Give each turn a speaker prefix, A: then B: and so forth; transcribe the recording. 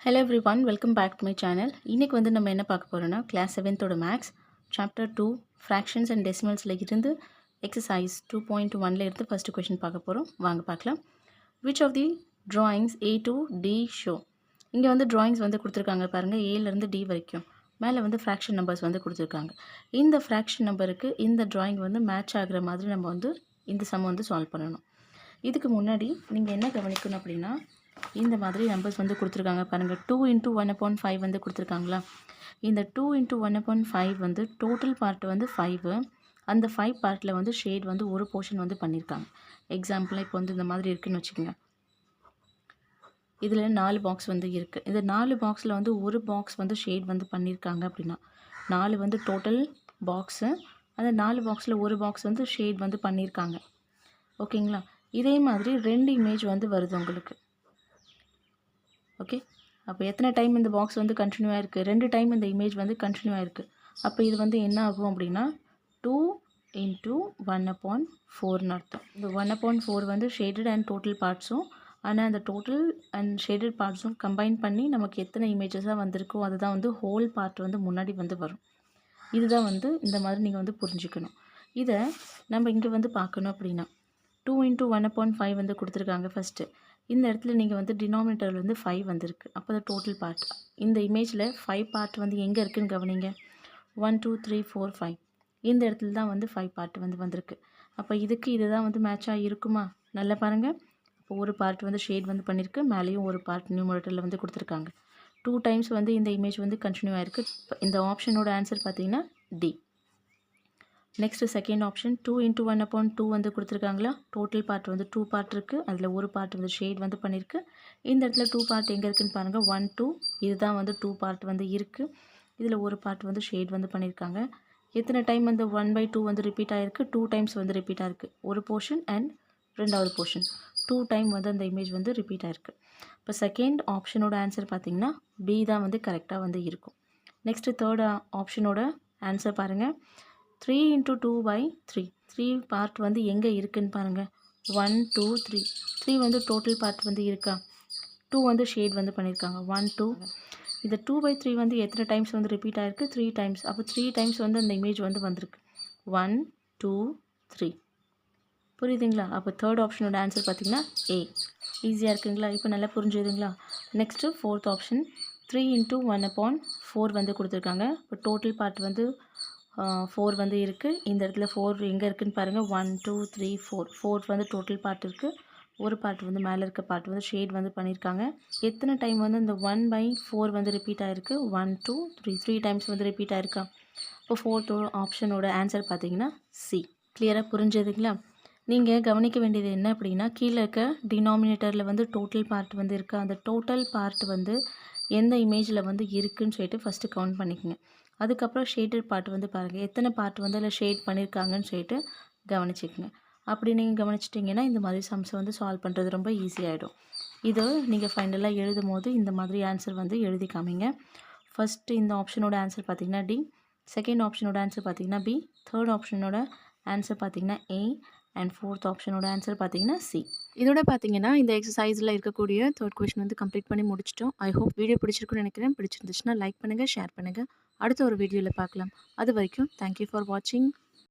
A: Hello everyone, welcome back to my channel. இன்னைக்கு வந்து நம்ம என்ன பார்க்க போறோம்னா கிளாஸ் 7th ஓட மேக்ஸ் சாப்டர் 2 fractions and decimals-ல இருந்து எக்ஸசைஸ் 2.1ல இருந்து ஃபர்ஸ்ட் क्वेश्चन பார்க்க போறோம். வாங்க பார்க்கலாம். Which of the drawings A to D show? இங்க வந்து drawings வந்து கொடுத்திருக்காங்க பாருங்க, A ல இருந்து D வரைக்கும். மேலே வந்து fraction numbers வந்து கொடுத்திருக்காங்க. இந்த fraction numberக்கு இந்த drawing வந்து மேட்ச் ஆகுற மாதிரி நம்ம வந்து இந்த சம் வந்து சால்வ் பண்ணணும். இதுக்கு முன்னாடி நீங்க என்ன கவனிக்கணும் அப்படின்னா, இந்த மாதிரி நம்பர்ஸ் வந்து கொடுத்துருக்காங்க பாருங்க. 2 into 1/5 வந்து கொடுத்துருக்காங்களா. இந்த 2 into 1/5 வந்து டோட்டல் பார்ட் வந்து 5. அந்த 5 பார்ட்டில் வந்து ஷேட் வந்து ஒரு போர்ஷன் வந்து பண்ணியிருக்காங்க. எக்ஸாம்பிளாக இப்போ வந்து இந்த மாதிரி இருக்குன்னு வச்சுக்கோங்க. இதில் 4 பாக்ஸ் வந்து இருக்குது. இந்த 4 பாக்ஸில் வந்து ஒரு பாக்ஸ் வந்து ஷேட் வந்து பண்ணியிருக்காங்க அப்படின்னா 4 வந்து டோட்டல் பாக்ஸு. அந்த 4 பாக்ஸில் ஒரு பாக்ஸ் வந்து ஷேட் வந்து பண்ணியிருக்காங்க. ஓகேங்களா. இதே மாதிரி 2 இமேஜ் வந்து வருது உங்களுக்கு. ஓகே, அப்போ எத்தனை டைம் இந்த பாக்ஸ் வந்து கண்டினியூ ஆகிருக்கு? 2 டைம் இந்த இமேஜ் வந்து கண்டினியூ ஆகிருக்கு. அப்போ இது வந்து என்ன ஆகும் அப்படின்னா 2 into 1/4ன்னு அர்த்தம். இந்த 1/4 வந்து ஷேடட் அண்ட் டோட்டல் பார்ட்ஸும், ஆனால் அந்த டோட்டல் அண்ட் ஷேடட் பார்ட்ஸும் கம்பைன் பண்ணி நமக்கு எத்தனை இமேஜஸாக வந்திருக்கோ அதுதான் வந்து ஹோல் பார்ட் வந்து முன்னாடி வந்து வரும். இதுதான் வந்து இந்த மாதிரி நீங்கள் வந்து புரிஞ்சுக்கணும். இதை நம்ம இங்கே வந்து பார்க்கணும் அப்படின்னா 2 into 1/5 வந்து கொடுத்துருக்காங்க ஃபஸ்ட்டு. இந்த இடத்துல நீங்கள் வந்து டினாமினேட்டரில் வந்து 5 வந்திருக்கு. அப்போ அது டோட்டல் பார்ட். இந்த இமேஜில் 5 பார்ட் வந்து எங்கே இருக்குதுன்னு கவனிங்க. 1 2 3 4 5 இந்த இடத்துல தான் வந்து 5 பார்ட் வந்து வந்திருக்கு. அப்போ இதுக்கு இதுதான் வந்து மேட்சாக இருக்குமா? நல்லா பாருங்கள். அப்போ ஒரு பார்ட் வந்து ஷேட் வந்து பண்ணியிருக்கு, மேலேயும் ஒரு பார்ட் நியூமரேட்டரில் வந்து கொடுத்துருக்காங்க. 2 டைம்ஸ் வந்து இந்த இமேஜ் வந்து கண்டினியூ ஆகிருக்கு. இந்த ஆப்ஷனோட ஆன்சர் பார்த்தீங்கன்னா D. Next second option 2 into 1/2 வந்து கொடுத்துருக்காங்களா. டோட்டல் பார்ட் வந்து 2 பார்ட் இருக்குது. அதில் ஒரு பார்ட் வந்து ஷேட் வந்து பண்ணியிருக்கு. இந்த இடத்துல 2 பார்ட் எங்கே இருக்குதுன்னு பாருங்கள். 1 2 இதுதான் வந்து 2 பார்ட் வந்து இருக்குது. இதில் ஒரு பார்ட் வந்து ஷேட் வந்து பண்ணியிருக்காங்க. எத்தனை டைம் வந்து 1/2 வந்து ரிப்பீட் ஆகிருக்கு? 2 டைம்ஸ் வந்து ரிப்பீட் ஆகிருக்கு. ஒரு போர்ஷன் அண்ட் ரெண்டாவது போர்ஷன் 2 டைம் வந்து அந்த இமேஜ் வந்து ரிப்பீட் ஆகிருக்கு. இப்போ செகண்ட் ஆப்ஷனோட ஆன்சர் பார்த்தீங்கன்னா பி தான் வந்து கரெக்டாக வந்து இருக்கும். நெக்ஸ்ட்டு தேர்ட் ஆப்ஷனோட ஆன்சர் பாருங்கள். 3 into 2/3 3 பார்ட் வந்து எங்கே இருக்குதுன்னு பாருங்கள். 1 2 3 3 வந்து டோட்டல் பார்ட் வந்து இருக்கா. 2 வந்து ஷேட் வந்து பண்ணியிருக்காங்க. 1 2 இந்த 2/3 வந்து எத்தனை டைம்ஸ் வந்து ரிப்பீட் ஆகிருக்கு? 3 டைம்ஸ். அப்போ 3 டைம்ஸ் வந்து அந்த இமேஜ் வந்து வந்திருக்கு. 1 2 3 புரியுதுங்களா. அப்போ தேர்ட் ஆப்ஷனோட ஆன்சர் பார்த்தீங்கன்னா ஏ. ஈஸியாக இருக்குங்களா? இப்போ நல்லா புரிஞ்சுதுங்களா. நெக்ஸ்ட்டு ஃபோர்த் ஆப்ஷன் 3 into 1/4 வந்து கொடுத்துருக்காங்க. இப்போ டோட்டல் பார்ட் வந்து 4 வந்து இருக்குது. இந்த இடத்துல 4 எங்கே இருக்குதுன்னு பாருங்கள். 1 2 3 4 வந்து டோட்டல் பார்ட் இருக்குது. ஒரு பார்ட் வந்து மேலே இருக்க பார்ட் வந்து ஷேட் வந்து பண்ணியிருக்காங்க. எத்தனை டைம் வந்து இந்த 1/4 வந்து ரிப்பீட் ஆகிருக்கு? 1 2 3 டைம்ஸ் வந்து ரிப்பீட் ஆகிருக்கா. இப்போ ஃபோர்த் ஆப்ஷனோட ஆன்சர் பார்த்தீங்கன்னா சி. கிளியராக புரிஞ்சதுங்களா. நீங்கள் கவனிக்க வேண்டியது என்ன அப்படின்னா, கீழே இருக்க டினாமினேட்டரில் வந்து டோட்டல் பார்ட் வந்து இருக்குது. அந்த டோட்டல் பார்ட் வந்து எந்த இமேஜில் வந்து இருக்குதுன்னு சொல்லிட்டு ஃபஸ்ட்டு கவுண்ட் பண்ணிக்கோங்க. அதுக்கப்புறம் ஷேடட் பார்ட் வந்து பாருங்கள், எத்தனை பார்ட் வந்து அதில் ஷேட் பண்ணியிருக்காங்கன்னு சொல்லிட்டு கவனிச்சிக்கங்க. அப்படி நீங்கள் கவனிச்சிட்டிங்கன்னா இந்த மாதிரி சம்ஸை வந்து சால்வ் பண்ணுறது ரொம்ப ஈஸியாகிடும். இதை நீங்கள் ஃபைனலாக எழுதும் போது இந்த மாதிரி ஆன்சர் வந்து எழுதி காமிங்க. ஃபஸ்ட்டு இந்த ஆப்ஷனோட ஆன்சர் பார்த்திங்கன்னா டி, செகண்ட் ஆப்ஷனோட ஆன்சர் பார்த்திங்கன்னா பி, தேர்ட் ஆப்ஷனோட ஆன்சர் பார்த்திங்கன்னா ஏ அண்ட் ஃபோர்த் ஆப்ஷனோட ஆன்சர் பார்த்தீங்கன்னா சி. இதோட பார்த்தீங்கன்னா இந்த எக்ஸசைஸில் இருக்கக்கூடிய தேர்ட் கொஸ்டின் வந்து கம்ப்ளீட் பண்ணி முடிச்சிட்டோம். ஐ ஹோப் வீடியோ பிடிச்சிருக்குன்னு நினைக்கிறேன். பிடிச்சிருந்துச்சுன்னா லைக் பண்ணுங்கள், ஷேர் பண்ணுங்கள். அடுத்த ஒரு வீடியோவில் பார்க்கலாம். அது வரைக்கும் தேங்க்யூ ஃபார் வாட்சிங்.